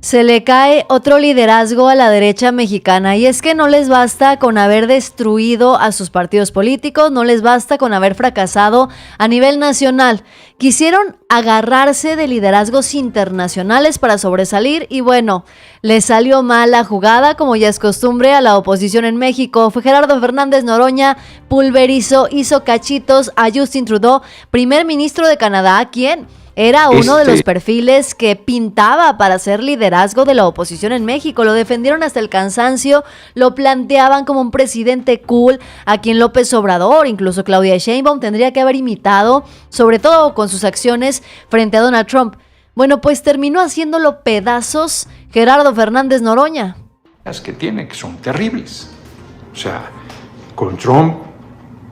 Se le cae otro liderazgo a la derecha mexicana y es que no les basta con haber destruido a sus partidos políticos, no les basta con haber fracasado a nivel nacional. Quisieron agarrarse de liderazgos internacionales para sobresalir y bueno, les salió mal la jugada, como ya es costumbre a la oposición en México. Fue Gerardo Fernández Noroña, pulverizó, hizo cachitos a Justin Trudeau, primer ministro de Canadá, quien era uno de los perfiles que pintaba para ser liderazgo de la oposición en México. Lo defendieron hasta el cansancio, lo planteaban como un presidente cool a quien López Obrador, incluso Claudia Sheinbaum, tendría que haber imitado, sobre todo con sus acciones frente a Donald Trump. Bueno, pues terminó haciéndolo pedazos Gerardo Fernández Noroña. Las que tiene, que son terribles. O sea, con Trump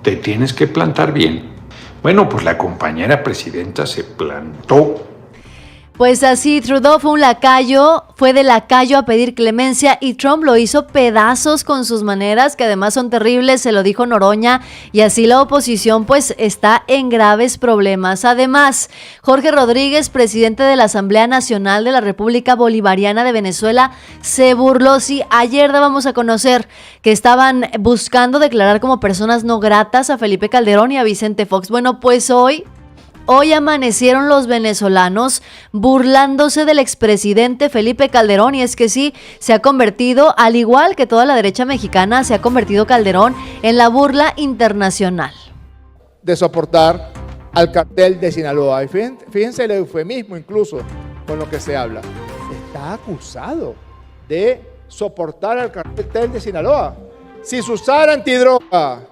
te tienes que plantar bien. Bueno, pues la compañera presidenta se plantó. Pues así, Trudeau fue de lacayo a pedir clemencia y Trump lo hizo pedazos con sus maneras, que además son terribles, se lo dijo Noroña, y así la oposición pues está en graves problemas. Además, Jorge Rodríguez, presidente de la Asamblea Nacional de la República Bolivariana de Venezuela, se burló. Sí, ayer dábamos a conocer que estaban buscando declarar como personas no gratas a Felipe Calderón y a Vicente Fox. Bueno, pues hoy amanecieron los venezolanos burlándose del expresidente Felipe Calderón, y es que sí, se ha convertido, al igual que toda la derecha mexicana, se ha convertido Calderón en la burla internacional. De soportar al cartel de Sinaloa. Y fíjense el eufemismo incluso con lo que se habla. Está acusado de soportar al cartel de Sinaloa. Si se usara antidroga.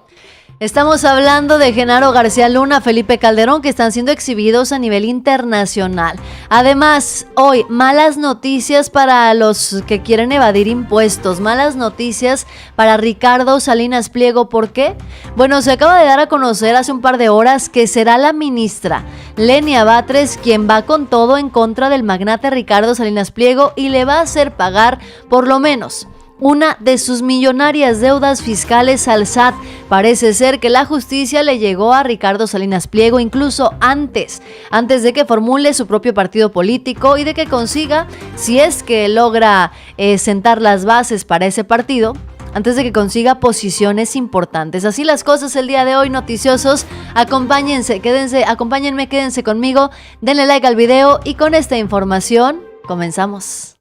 Estamos hablando de Genaro García Luna, Felipe Calderón, que están siendo exhibidos a nivel internacional. Además, hoy, malas noticias para los que quieren evadir impuestos, malas noticias para Ricardo Salinas Pliego. ¿Por qué? Bueno, se acaba de dar a conocer hace un par de horas que será la ministra Lenia Batres quien va con todo en contra del magnate Ricardo Salinas Pliego y le va a hacer pagar por lo menos una de sus millonarias deudas fiscales al SAT. Parece ser que la justicia le llegó a Ricardo Salinas Pliego incluso antes de que formule su propio partido político y de que consiga, si es que logra sentar las bases para ese partido, antes de que consiga posiciones importantes. Así las cosas el día de hoy, noticiosos. Acompáñenme, quédense conmigo, denle like al video y con esta información comenzamos.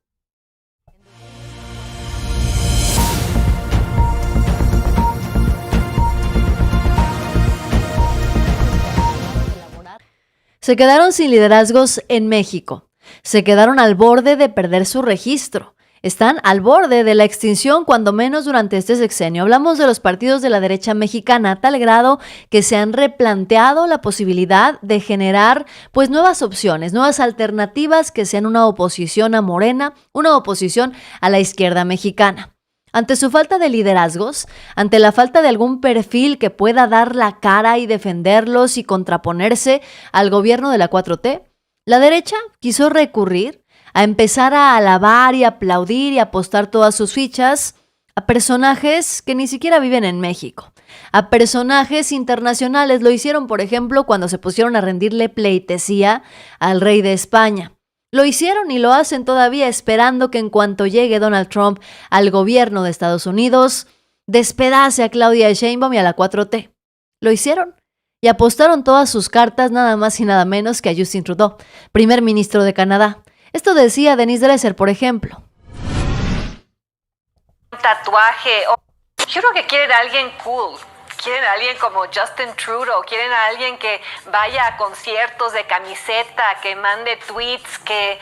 Se quedaron sin liderazgos en México. Se quedaron al borde de perder su registro. Están al borde de la extinción, cuando menos durante este sexenio. Hablamos de los partidos de la derecha mexicana, a tal grado que se han replanteado la posibilidad de generar pues nuevas opciones, nuevas alternativas que sean una oposición a Morena, una oposición a la izquierda mexicana. Ante su falta de liderazgos, ante la falta de algún perfil que pueda dar la cara y defenderlos y contraponerse al gobierno de la 4T, la derecha quiso recurrir a empezar a alabar y aplaudir y apostar todas sus fichas a personajes que ni siquiera viven en México, a personajes internacionales. Lo hicieron, por ejemplo, cuando se pusieron a rendirle pleitesía al rey de España. Lo hicieron y lo hacen todavía, esperando que en cuanto llegue Donald Trump al gobierno de Estados Unidos, despedace a Claudia Sheinbaum y a la 4T. Lo hicieron y apostaron todas sus cartas nada más y nada menos que a Justin Trudeau, primer ministro de Canadá. Esto decía Denise Dresser, por ejemplo. Un tatuaje. Yo creo que quieren a alguien cool. Quieren a alguien como Justin Trudeau, quieren a alguien que vaya a conciertos de camiseta, que mande tweets, que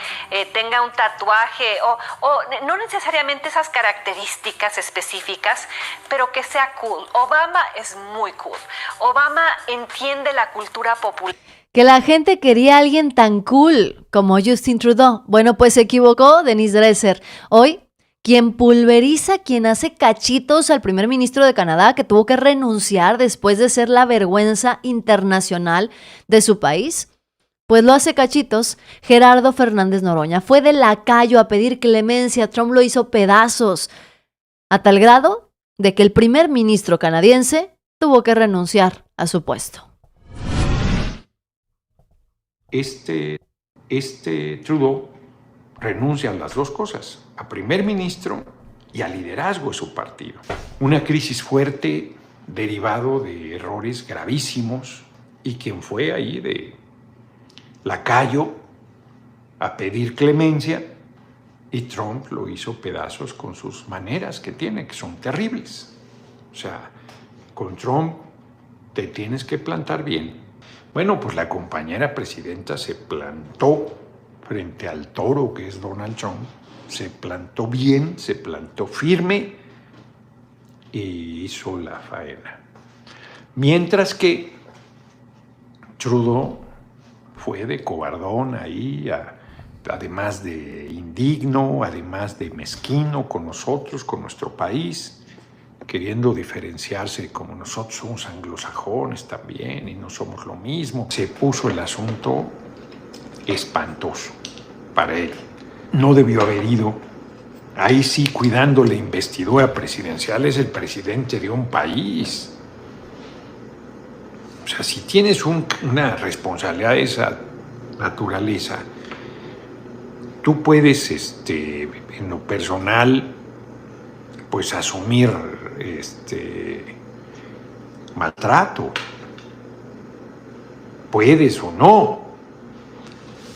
tenga un tatuaje, o no necesariamente esas características específicas, pero que sea cool. Obama es muy cool. Obama entiende la cultura popular. Que la gente quería a alguien tan cool como Justin Trudeau. Bueno, pues se equivocó Denise Dresser. Hoy, quien pulveriza, quien hace cachitos al primer ministro de Canadá, que tuvo que renunciar después de ser la vergüenza internacional de su país, pues lo hace cachitos Gerardo Fernández Noroña. Fue de lacayo a pedir clemencia, Trump lo hizo pedazos, a tal grado de que el primer ministro canadiense tuvo que renunciar a su puesto. Trudeau renuncia a las dos cosas, a primer ministro y al liderazgo de su partido. Una crisis fuerte derivado de errores gravísimos, y quien fue ahí de lacayo a pedir clemencia, y Trump lo hizo pedazos con sus maneras que tiene, que son terribles. O sea, con Trump te tienes que plantar bien. Bueno, pues la compañera presidenta se plantó frente al toro que es Donald Trump, se plantó bien, se plantó firme y hizo la faena. Mientras que Trudeau fue de cobardón ahí, además de indigno, además de mezquino con nosotros, con nuestro país, queriendo diferenciarse como nosotros somos anglosajones también y no somos lo mismo. Se puso el asunto espantoso para él. No debió haber ido. Ahí sí, cuidando la investidura presidencial, es el presidente de un país. O sea, si tienes una responsabilidad de esa naturaleza, tú puedes, en lo personal, pues asumir maltrato. Puedes o no.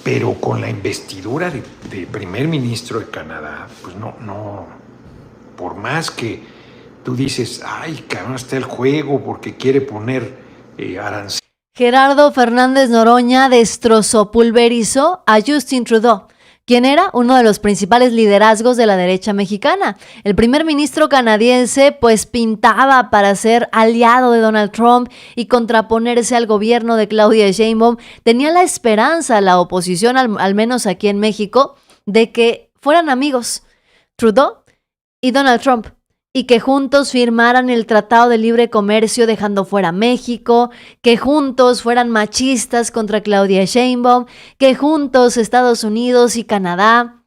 Pero con la investidura de primer ministro de Canadá, pues no. Por más que tú dices, ay, cabrón, está el juego porque quiere poner aranceles. Gerardo Fernández Noroña destrozó, pulverizó a Justin Trudeau, quien era uno de los principales liderazgos de la derecha mexicana. El primer ministro canadiense pues pintaba para ser aliado de Donald Trump y contraponerse al gobierno de Claudia Sheinbaum. Tenía la esperanza la oposición, al menos aquí en México, de que fueran amigos Trudeau y Donald Trump, y que juntos firmaran el Tratado de Libre Comercio dejando fuera a México, que juntos fueran machistas contra Claudia Sheinbaum, que juntos Estados Unidos y Canadá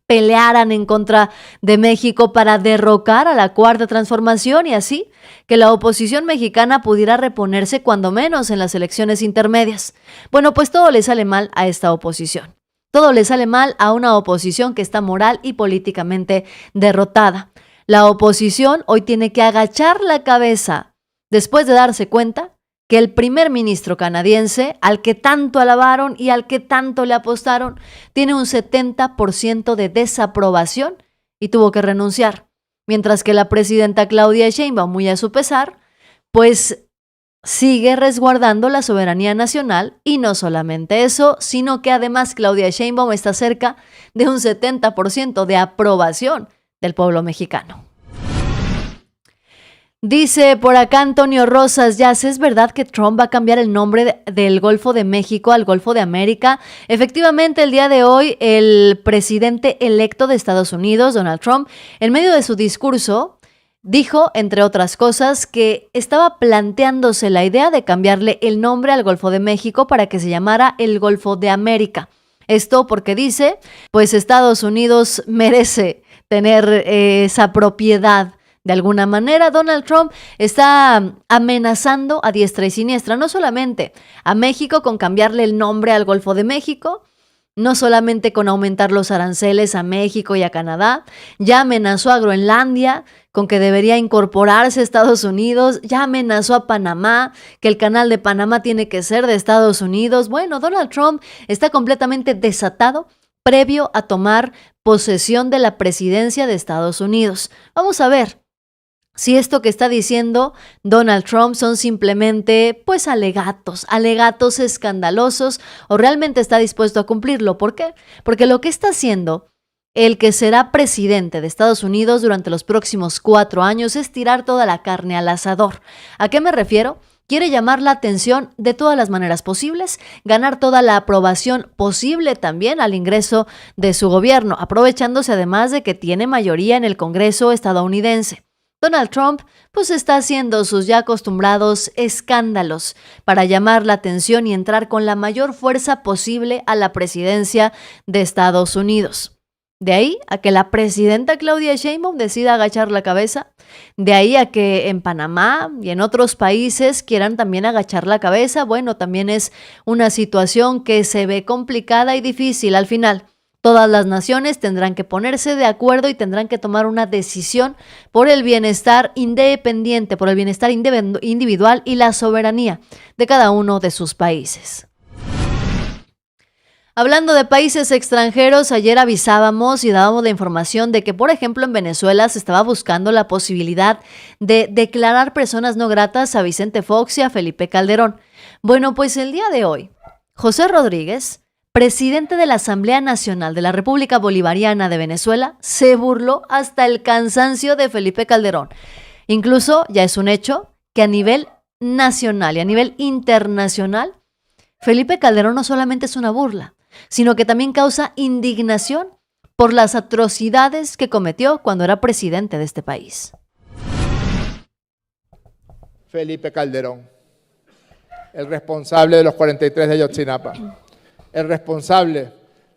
pelearan en contra de México para derrocar a la Cuarta Transformación y así que la oposición mexicana pudiera reponerse cuando menos en las elecciones intermedias. Bueno, pues todo le sale mal a esta oposición. Todo le sale mal a una oposición que está moral y políticamente derrotada. La oposición hoy tiene que agachar la cabeza después de darse cuenta que el primer ministro canadiense, al que tanto alabaron y al que tanto le apostaron, tiene un 70% de desaprobación y tuvo que renunciar. Mientras que la presidenta Claudia Sheinbaum, muy a su pesar, pues sigue resguardando la soberanía nacional y no solamente eso, sino que además Claudia Sheinbaum está cerca de un 70% de aprobación del pueblo mexicano. Dice por acá Antonio Rosas, ya ¿es verdad que Trump va a cambiar el nombre del Golfo de México al Golfo de América? Efectivamente, el día de hoy, el presidente electo de Estados Unidos, Donald Trump, en medio de su discurso, dijo, entre otras cosas, que estaba planteándose la idea de cambiarle el nombre al Golfo de México para que se llamara el Golfo de América. Esto porque dice, pues Estados Unidos merece tener esa propiedad. De alguna manera, Donald Trump está amenazando a diestra y siniestra, no solamente a México con cambiarle el nombre al Golfo de México, no solamente con aumentar los aranceles a México y a Canadá, ya amenazó a Groenlandia con que debería incorporarse a Estados Unidos, ya amenazó a Panamá, que el canal de Panamá tiene que ser de Estados Unidos. Bueno, Donald Trump está completamente desatado previo a tomar posesión de la presidencia de Estados Unidos. Vamos a ver si esto que está diciendo Donald Trump son simplemente, pues, alegatos escandalosos o realmente está dispuesto a cumplirlo. ¿Por qué? Porque lo que está haciendo el que será presidente de Estados Unidos durante los próximos 4 años es tirar toda la carne al asador. ¿A qué me refiero? Quiere llamar la atención de todas las maneras posibles, ganar toda la aprobación posible también al ingreso de su gobierno, aprovechándose además de que tiene mayoría en el Congreso estadounidense. Donald Trump pues está haciendo sus ya acostumbrados escándalos para llamar la atención y entrar con la mayor fuerza posible a la presidencia de Estados Unidos. De ahí a que la presidenta Claudia Sheinbaum decida agachar la cabeza, de ahí a que en Panamá y en otros países quieran también agachar la cabeza, bueno, también es una situación que se ve complicada y difícil al final. Todas las naciones tendrán que ponerse de acuerdo y tendrán que tomar una decisión por el bienestar independiente, por el bienestar individual y la soberanía de cada uno de sus países. Hablando de países extranjeros, ayer avisábamos y dábamos la información de que, por ejemplo, en Venezuela se estaba buscando la posibilidad de declarar personas no gratas a Vicente Fox y a Felipe Calderón. Bueno, pues el día de hoy, José Rodríguez, presidente de la Asamblea Nacional de la República Bolivariana de Venezuela, se burló hasta el cansancio de Felipe Calderón. Incluso ya es un hecho que a nivel nacional y a nivel internacional, Felipe Calderón no solamente es una burla, sino que también causa indignación por las atrocidades que cometió cuando era presidente de este país. Felipe Calderón, el responsable de los 43 de Ayotzinapa, el responsable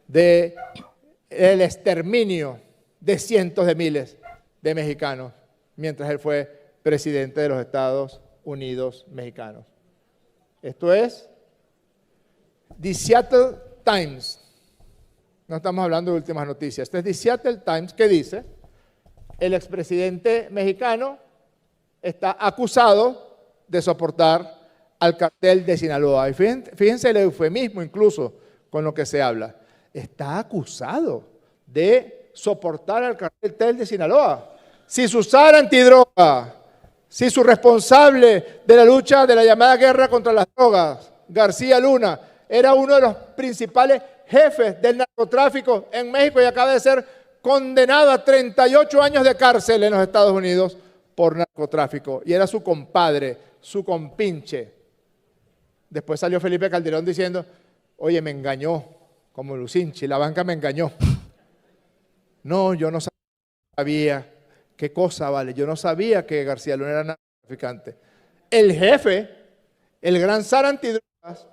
del exterminio de cientos de miles de mexicanos, mientras él fue presidente de los Estados Unidos mexicanos. Esto es The Seattle Times. No estamos hablando de últimas noticias. Este es The Seattle Times, que dice: el expresidente mexicano está acusado de soportar al cartel de Sinaloa. Y fíjense el eufemismo incluso con lo que se habla. Está acusado de soportar al cartel de Sinaloa. Si su zar antidroga, si su responsable de la lucha de la llamada guerra contra las drogas, García Luna, era uno de los principales jefes del narcotráfico en México y acaba de ser condenado a 38 años de cárcel en los Estados Unidos por narcotráfico. Y era su compadre, su compinche. Después salió Felipe Calderón diciendo: oye, me engañó, como Lucinchi, la banca me engañó. No, yo no sabía. ¿Qué cosa, vale? Yo no sabía que García Luna era narcotraficante. El jefe, el gran zar antidrogas,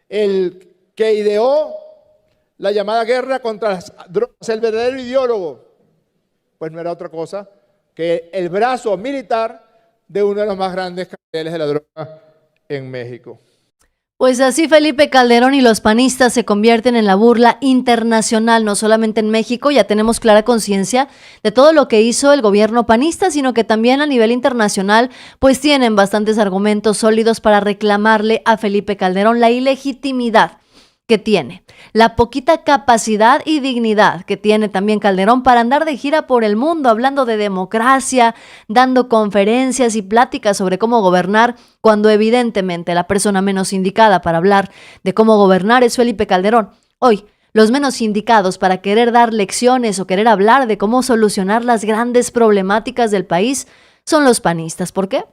el que ideó la llamada guerra contra las drogas, el verdadero ideólogo, pues no era otra cosa que el brazo militar de uno de los más grandes carteles de la droga en México. Pues así Felipe Calderón y los panistas se convierten en la burla internacional, no solamente en México. Ya tenemos clara conciencia de todo lo que hizo el gobierno panista, sino que también a nivel internacional, pues tienen bastantes argumentos sólidos para reclamarle a Felipe Calderón la ilegitimidad que tiene, la poquita capacidad y dignidad que tiene también Calderón para andar de gira por el mundo hablando de democracia, dando conferencias y pláticas sobre cómo gobernar, cuando evidentemente la persona menos indicada para hablar de cómo gobernar es Felipe Calderón. Hoy, los menos indicados para querer dar lecciones o querer hablar de cómo solucionar las grandes problemáticas del país son los panistas. ¿Por qué?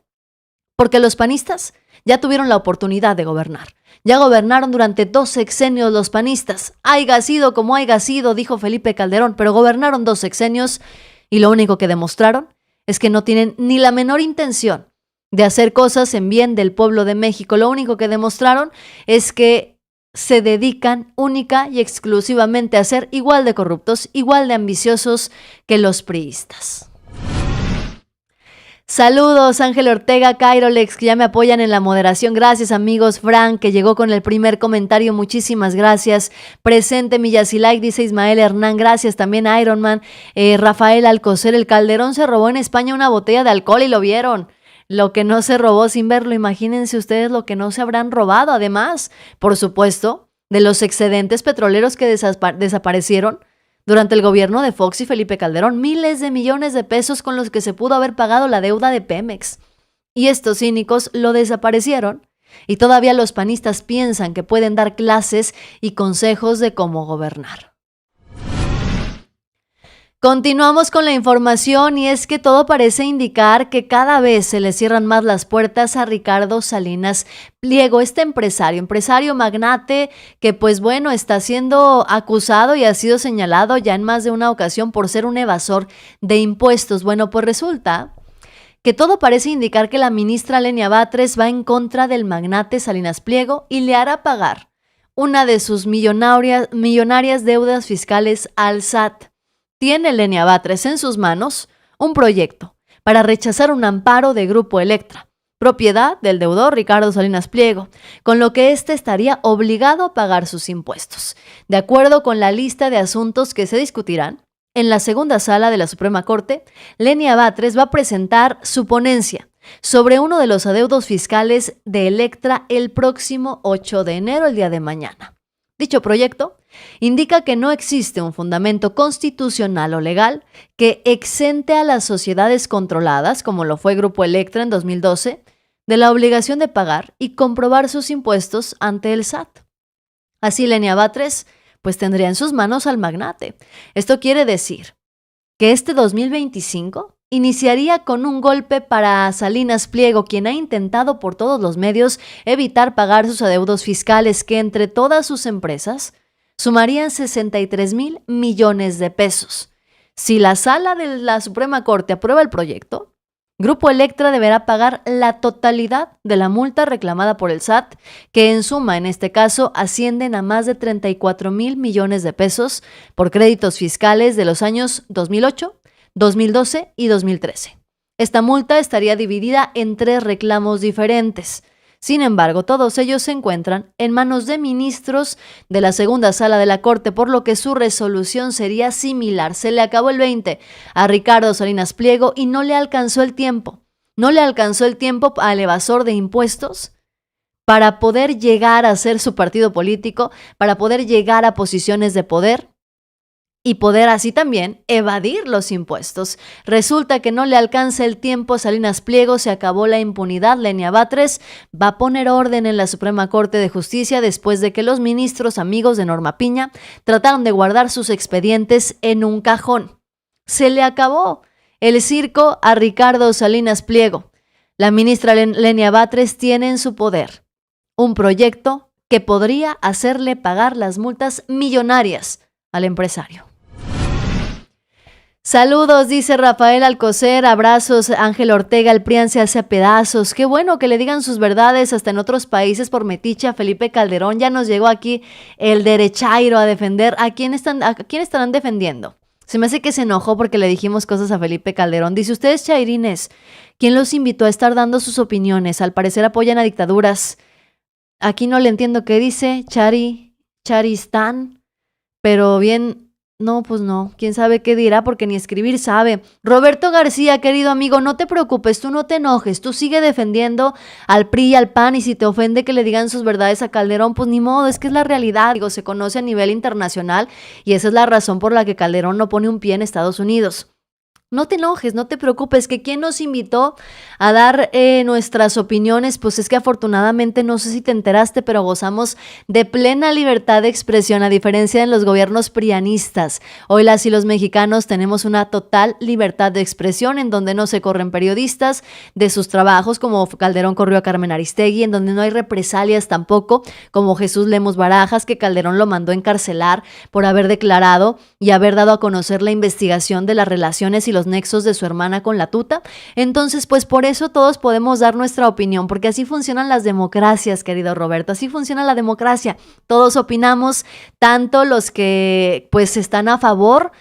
Porque los panistas ya tuvieron la oportunidad de gobernar. Ya gobernaron durante 2 sexenios los panistas. Haiga sido como haiga sido, dijo Felipe Calderón, pero gobernaron 2 sexenios y lo único que demostraron es que no tienen ni la menor intención de hacer cosas en bien del pueblo de México. Lo único que demostraron es que se dedican única y exclusivamente a ser igual de corruptos, igual de ambiciosos que los priistas. Saludos, Ángel Ortega, Cairolex, que ya me apoyan en la moderación. Gracias, amigos. Frank, que llegó con el primer comentario. Muchísimas gracias. Presente Millasilike, dice Ismael Hernán. Gracias también a Ironman. Rafael Alcocer, el Calderón se robó en España una botella de alcohol y lo vieron. Lo que no se robó sin verlo, imagínense ustedes lo que no se habrán robado. Además, por supuesto, de los excedentes petroleros que desaparecieron durante el gobierno de Fox y Felipe Calderón, miles de millones de pesos con los que se pudo haber pagado la deuda de Pemex. Y estos cínicos lo desaparecieron y todavía los panistas piensan que pueden dar clases y consejos de cómo gobernar. Continuamos con la información y es que todo parece indicar que cada vez se le cierran más las puertas a Ricardo Salinas Pliego, este empresario magnate que pues bueno está siendo acusado y ha sido señalado ya en más de una ocasión por ser un evasor de impuestos. Bueno, pues resulta que todo parece indicar que la ministra Lenia Batres va en contra del magnate Salinas Pliego y le hará pagar una de sus millonarias deudas fiscales al SAT. Tiene Lenia Batres en sus manos un proyecto para rechazar un amparo de Grupo Electra, propiedad del deudor Ricardo Salinas Pliego, con lo que éste estaría obligado a pagar sus impuestos. De acuerdo con la lista de asuntos que se discutirán, en la segunda sala de la Suprema Corte, Lenia Batres va a presentar su ponencia sobre uno de los adeudos fiscales de Electra el próximo 8 de enero, el día de mañana. Dicho proyecto indica que no existe un fundamento constitucional o legal que exente a las sociedades controladas, como lo fue Grupo Electra en 2012, de la obligación de pagar y comprobar sus impuestos ante el SAT. Así, Lenia Batres pues tendría en sus manos al magnate. Esto quiere decir que este 2025 iniciaría con un golpe para Salinas Pliego, quien ha intentado por todos los medios evitar pagar sus adeudos fiscales, que entre todas sus empresas sumarían 63,000 millones de pesos. Si la sala de la Suprema Corte aprueba el proyecto, Grupo Electra deberá pagar la totalidad de la multa reclamada por el SAT, que en suma, en este caso, ascienden a más de 34,000 millones de pesos por créditos fiscales de los años 2008, 2012 y 2013. Esta multa estaría dividida en 3 reclamos diferentes. Sin embargo, todos ellos se encuentran en manos de ministros de la segunda sala de la Corte, por lo que su resolución sería similar. Se le acabó el 20 a Ricardo Salinas Pliego y no le alcanzó el tiempo. No le alcanzó el tiempo al evasor de impuestos para poder llegar a ser su partido político, para poder llegar a posiciones de poder y poder así también evadir los impuestos. Resulta que no le alcanza el tiempo a Salinas Pliego, se acabó la impunidad. Lenia Batres va a poner orden en la Suprema Corte de Justicia después de que los ministros amigos de Norma Piña trataron de guardar sus expedientes en un cajón. Se le acabó el circo a Ricardo Salinas Pliego. La ministra Lenia Batres tiene en su poder un proyecto que podría hacerle pagar las multas millonarias al empresario. Saludos, dice Rafael Alcocer, abrazos, Ángel Ortega, el PRIAN se hace a pedazos. Qué bueno que le digan sus verdades hasta en otros países por metiche a Felipe Calderón. Ya nos llegó aquí el derechairo a defender. ¿A quién estarán defendiendo? Se me hace que se enojó porque le dijimos cosas a Felipe Calderón. Dice, ustedes chairines, ¿quién los invitó a estar dando sus opiniones? Al parecer apoyan a dictaduras. Aquí no le entiendo qué dice, Charistán, pero bien... No, pues no, quién sabe qué dirá porque ni escribir sabe. Roberto García, querido amigo, no te preocupes, tú no te enojes, tú sigue defendiendo al PRI y al PAN y si te ofende que le digan sus verdades a Calderón, pues ni modo, es que es la realidad, digo, se conoce a nivel internacional y esa es la razón por la que Calderón no pone un pie en Estados Unidos. No te enojes, no te preocupes, que quien nos invitó a dar nuestras opiniones, pues es que afortunadamente, no sé si te enteraste, pero gozamos de plena libertad de expresión, a diferencia de los gobiernos prianistas. Hoy las y los mexicanos tenemos una total libertad de expresión, en donde no se corren periodistas de sus trabajos, como Calderón corrió a Carmen Aristegui, en donde no hay represalias tampoco, como Jesús Lemos Barajas, que Calderón lo mandó encarcelar por haber declarado y haber dado a conocer la investigación de las relaciones y los nexos de su hermana con la tuta. Entonces, pues por eso todos podemos dar nuestra opinión, porque así funcionan las democracias, querido Roberto, así funciona la democracia. Todos opinamos, tanto los que pues están a favor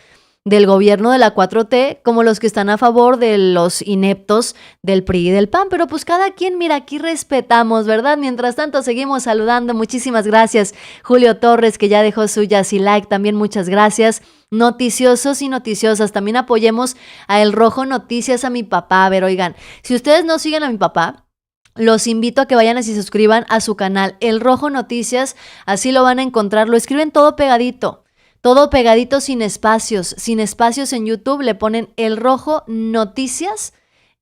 del gobierno de la 4T, como los que están a favor de los ineptos del PRI y del PAN, pero pues cada quien, mira, aquí respetamos, ¿verdad? Mientras tanto, seguimos saludando. Muchísimas gracias, Julio Torres, que ya dejó suyas y like, también muchas gracias. Noticiosos y noticiosas, también apoyemos a El Rojo Noticias, a mi papá. A ver, oigan, si ustedes no siguen a mi papá, los invito a que vayan y se suscriban a su canal, El Rojo Noticias, así lo van a encontrar, lo escriben todo pegadito sin espacios en YouTube, le ponen El Rojo Noticias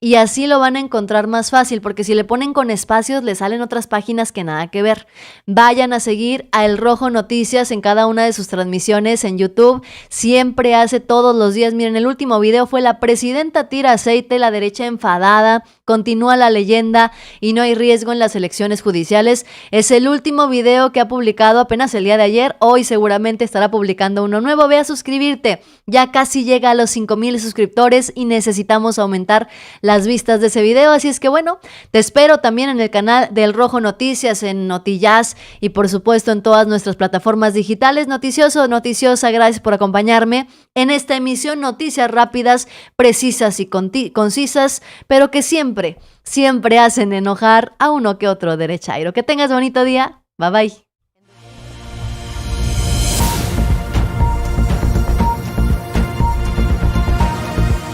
y así lo van a encontrar más fácil, porque si le ponen con espacios le salen otras páginas que nada que ver. Vayan a seguir a El Rojo Noticias en cada una de sus transmisiones en YouTube, siempre hace todos los días. Miren, el último video fue La presidenta tira aceite, la derecha enfadada, continúa la leyenda y no hay riesgo en las elecciones judiciales. Es el último video que ha publicado apenas el día de ayer. Hoy seguramente estará publicando uno nuevo. Ve a suscribirte, ya casi llega a los 5,000 suscriptores y necesitamos aumentar las vistas de ese video, así es que bueno, te espero también en el canal del Rojo Noticias, en Notijazz y por supuesto en todas nuestras plataformas digitales. Noticioso, noticiosa, gracias por acompañarme en esta emisión. Noticias rápidas, precisas y concisas, pero que siempre siempre hacen enojar a uno que otro derechairo. Que tengas bonito día. Bye bye.